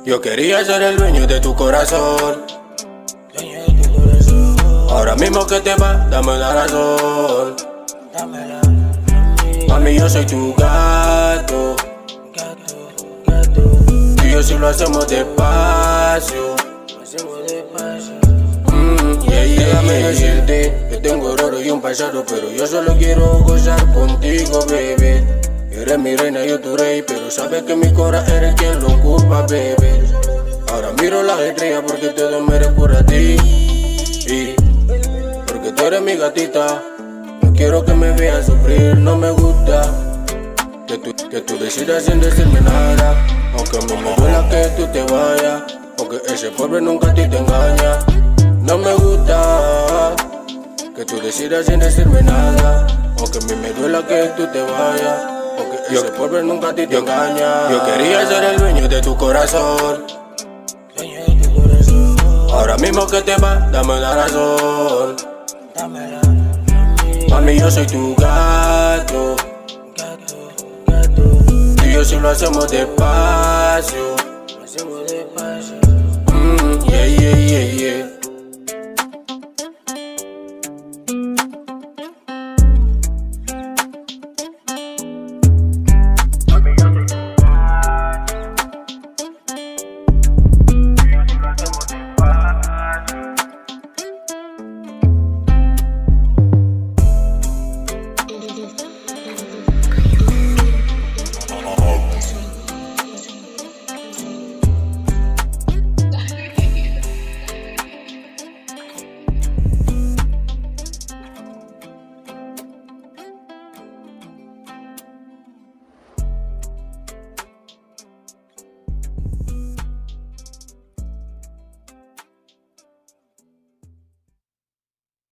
Yo quería ser el dueño de tu corazón. Ahora mismo que te vas, dame la razón. Mami, yo soy tu gato. Tú y yo si lo hacemos despacio. Déjame decirte que tengo errores y un pasado, pero yo solo quiero gozar contigo, baby. Eres mi reina, yo tu rey, pero sabes que mi corazón eres quien lo ocupa, baby. Ahora miro las estrellas porque todo me recuerda a ti. Y porque tú eres mi gatita. No quiero que me veas sufrir, no me gusta que tú decidas sin decirme nada. Aunque a mí me duela que tú te vayas, porque ese pobre nunca a ti te engaña. No me gusta que tú decidas sin decirme nada. Aunque a mí me duela que tú te vayas, porque ese pobre nunca a ti te engaña. Yo quería ser el dueño de tu corazón. Ahora mismo que te vas, dame la razón. Mami, yo soy tu gato. Tú y yo si lo hacemos despacio. Yeah.